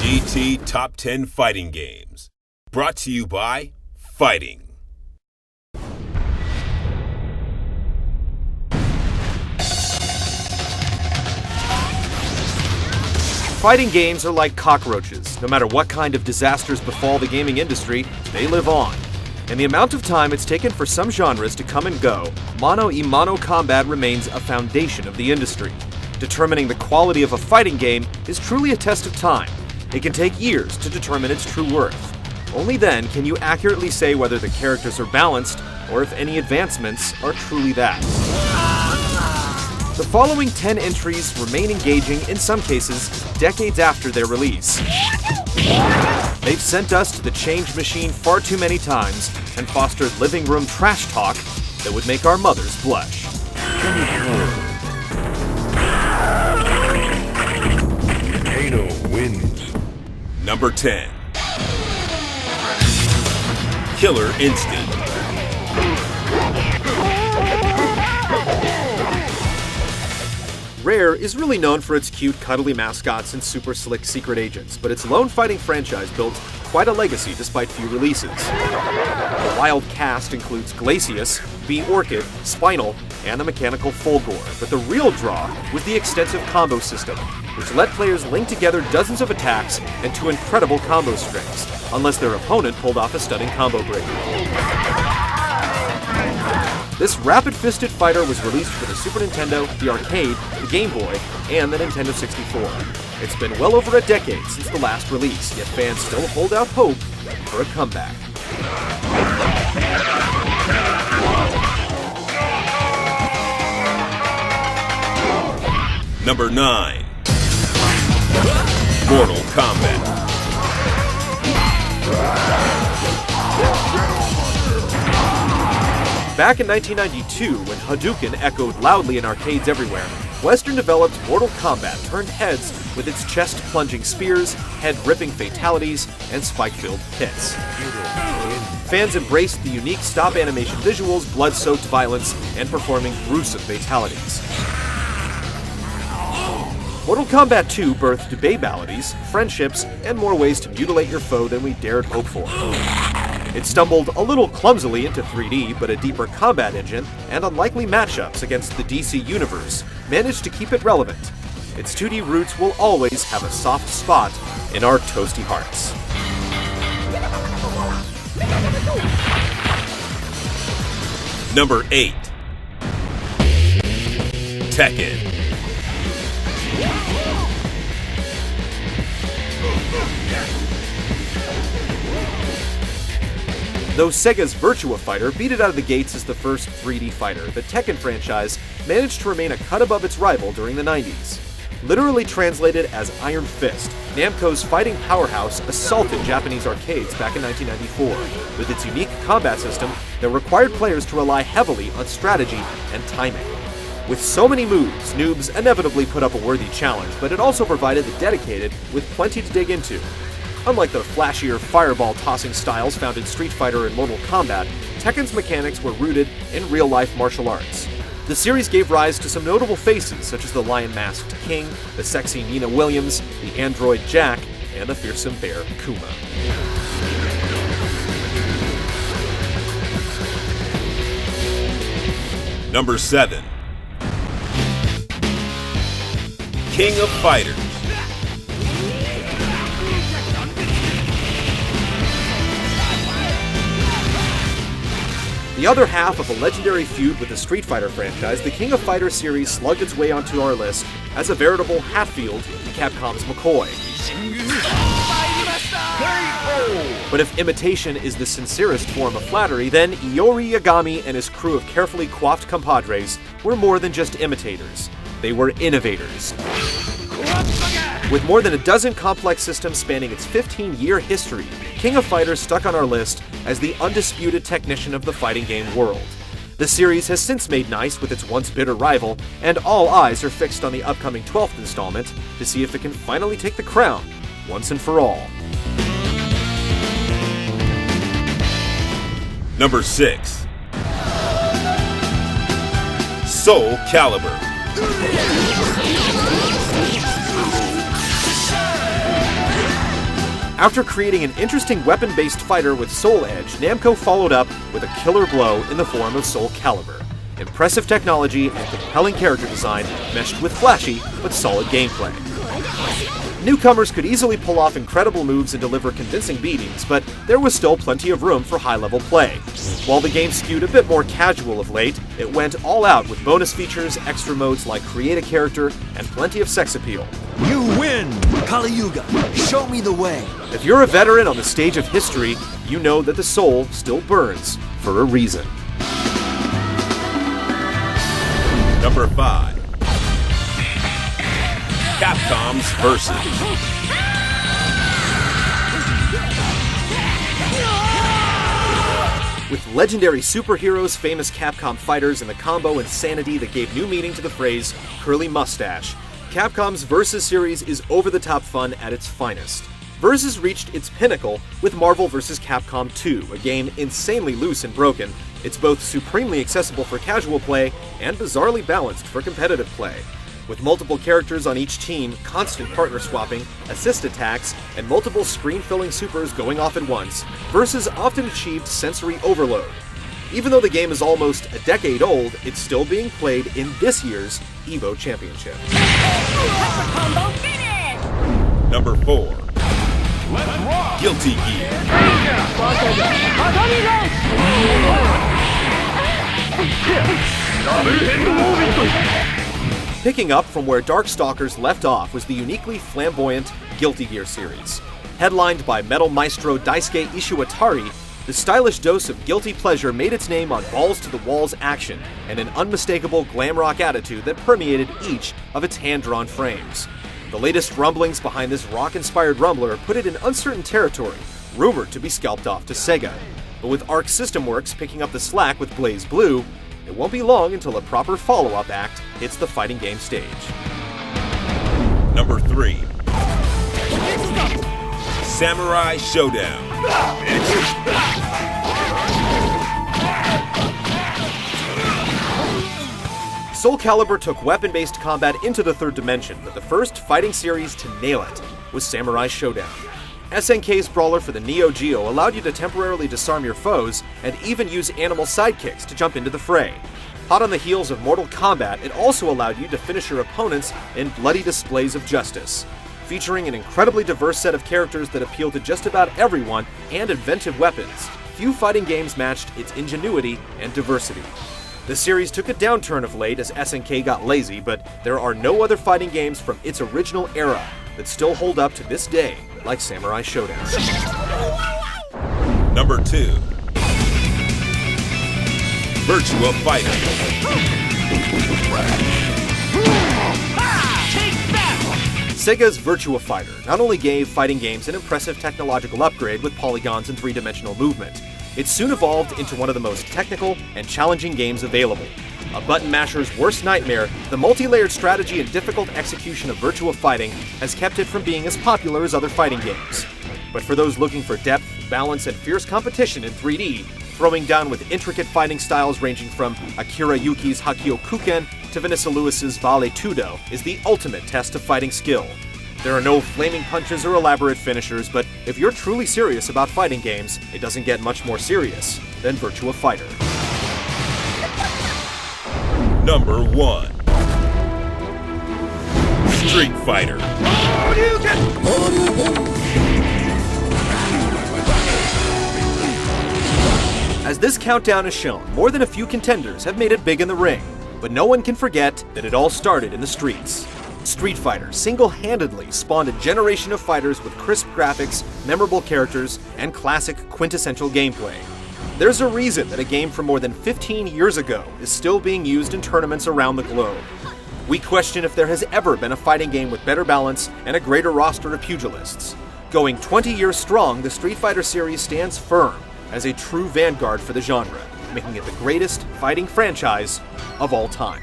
GT Top 10 Fighting Games. Brought to you by Fighting. Fighting games are like cockroaches. No matter what kind of disasters befall the gaming industry, they live on. And the amount of time it's taken for some genres to come and go, mano-a-mano combat remains a foundation of the industry. Determining the quality of a fighting game is truly a test of time. It can take years to determine its true worth. Only then can you accurately say whether the characters are balanced or if any advancements are truly that. The following 10 entries remain engaging, in some cases, decades after their release. They've sent us to the change machine far too many times and fostered living room trash talk that would make our mothers blush. Kano wins. Number 10. Killer Instinct. Rare is really known for its cute, cuddly mascots and super slick secret agents, but its lone fighting franchise built quite a legacy despite few releases. The wild cast includes Glacius, B. Orchid, Spinal, and the mechanical Fulgore, but the real draw was the extensive combo system, which let players link together dozens of attacks and two incredible combo strings, unless their opponent pulled off a stunning combo break. This rapid-fisted fighter was released for the Super Nintendo, the arcade, the Game Boy, and the Nintendo 64. It's been well over a decade since the last release, yet fans still hold out hope for a comeback. Number 9. Mortal Kombat. Back in 1992, when Hadouken echoed loudly in arcades everywhere, Western-developed Mortal Kombat turned heads with its chest-plunging spears, head-ripping fatalities, and spike-filled hits. Fans embraced the unique stop animation visuals, blood-soaked violence, and performing gruesome fatalities. Mortal Kombat 2 birthed babalities, friendships, and more ways to mutilate your foe than we dared hope for. It stumbled a little clumsily into 3D, but a deeper combat engine and unlikely matchups against the DC Universe managed to keep it relevant. Its 2D roots will always have a soft spot in our toasty hearts. Number 8. Tekken. Though Sega's Virtua Fighter beat it out of the gates as the first 3D fighter, the Tekken franchise managed to remain a cut above its rival during the 90s. Literally translated as Iron Fist, Namco's fighting powerhouse assaulted Japanese arcades back in 1994 with its unique combat system that required players to rely heavily on strategy and timing. With so many moves, noobs inevitably put up a worthy challenge, but it also provided the dedicated with plenty to dig into. Unlike the flashier fireball-tossing styles found in Street Fighter and Mortal Kombat, Tekken's mechanics were rooted in real-life martial arts. The series gave rise to some notable faces, such as the lion-masked King, the sexy Nina Williams, the android Jack, and the fearsome bear Kuma. Number 7. King of Fighters. The other half of a legendary feud with the Street Fighter franchise, the King of Fighters series slugged its way onto our list as a veritable Hatfield to Capcom's McCoy. But if imitation is the sincerest form of flattery, then Iori Yagami and his crew of carefully coiffed compadres were more than just imitators. They were innovators. With more than a dozen complex systems spanning its 15-year history, King of Fighters stuck on our list as the undisputed technician of the fighting game world. The series has since made nice with its once bitter rival, and all eyes are fixed on the upcoming 12th installment to see if it can finally take the crown once and for all. Number 6. Soul Calibur. After creating an interesting weapon-based fighter with Soul Edge, Namco followed up with a killer blow in the form of Soul Calibur. Impressive technology and compelling character design meshed with flashy but solid gameplay. Newcomers could easily pull off incredible moves and deliver convincing beatings, but there was still plenty of room for high-level play. While the game skewed a bit more casual of late, it went all out with bonus features, extra modes like Create a Character, and plenty of sex appeal. You win! Kali Yuga, show me the way! If you're a veteran on the stage of history, you know that the soul still burns for a reason. Number 5. Capcom's Versus. With legendary superheroes, famous Capcom fighters, and the combo insanity that gave new meaning to the phrase curly mustache, Capcom's Versus series is over-the-top fun at its finest. Versus reached its pinnacle with Marvel vs. Capcom 2, a game insanely loose and broken. It's both supremely accessible for casual play and bizarrely balanced for competitive play. With multiple characters on each team, constant partner swapping, assist attacks, and multiple screen-filling supers going off at once, Versus often achieved sensory overload. Even though the game is almost a decade old, it's still being played in this year's EVO Championship. Number 4. Guilty Gear. Picking up from where Darkstalkers left off was the uniquely flamboyant Guilty Gear series. Headlined by Metal Maestro Daisuke Ishiwatari, the stylish dose of guilty pleasure made its name on balls-to-the-walls action and an unmistakable glam rock attitude that permeated each of its hand-drawn frames. The latest rumblings behind this rock-inspired rumbler put it in uncertain territory, rumored to be scalped off to Sega. But with Arc System Works picking up the slack with Blaze Blue, it won't be long until a proper follow-up act hits the fighting game stage. Number 3. Samurai Showdown. Soul Calibur took weapon-based combat into the third dimension, but the first fighting series to nail it was Samurai Showdown. SNK's brawler for the Neo Geo allowed you to temporarily disarm your foes and even use animal sidekicks to jump into the fray. Hot on the heels of Mortal Kombat, it also allowed you to finish your opponents in bloody displays of justice. Featuring an incredibly diverse set of characters that appeal to just about everyone and inventive weapons, few fighting games matched its ingenuity and diversity. The series took a downturn of late as SNK got lazy, but there are no other fighting games from its original era that still hold up to this day like Samurai Showdown. Number 2. Virtua Fighter. Sega's Virtua Fighter not only gave fighting games an impressive technological upgrade with polygons and three-dimensional movement, it soon evolved into one of the most technical and challenging games available. A button masher's worst nightmare, the multi-layered strategy and difficult execution of Virtua Fighting has kept it from being as popular as other fighting games. But for those looking for depth, balance, and fierce competition in 3D, throwing down with intricate fighting styles ranging from Akira Yuki's Hakio Kuken to Vanessa Lewis's Vale Tudo is the ultimate test of fighting skill. There are no flaming punches or elaborate finishers, but if you're truly serious about fighting games, it doesn't get much more serious than Virtua Fighter. Number 1. Street Fighter. As this countdown has shown, more than a few contenders have made it big in the ring, but no one can forget that it all started in the streets. Street Fighter single-handedly spawned a generation of fighters with crisp graphics, memorable characters, and classic quintessential gameplay. There's a reason that a game from more than 15 years ago is still being used in tournaments around the globe. We question if there has ever been a fighting game with better balance and a greater roster of pugilists. Going 20 years strong, the Street Fighter series stands firm as a true vanguard for the genre, making it the greatest fighting franchise of all time.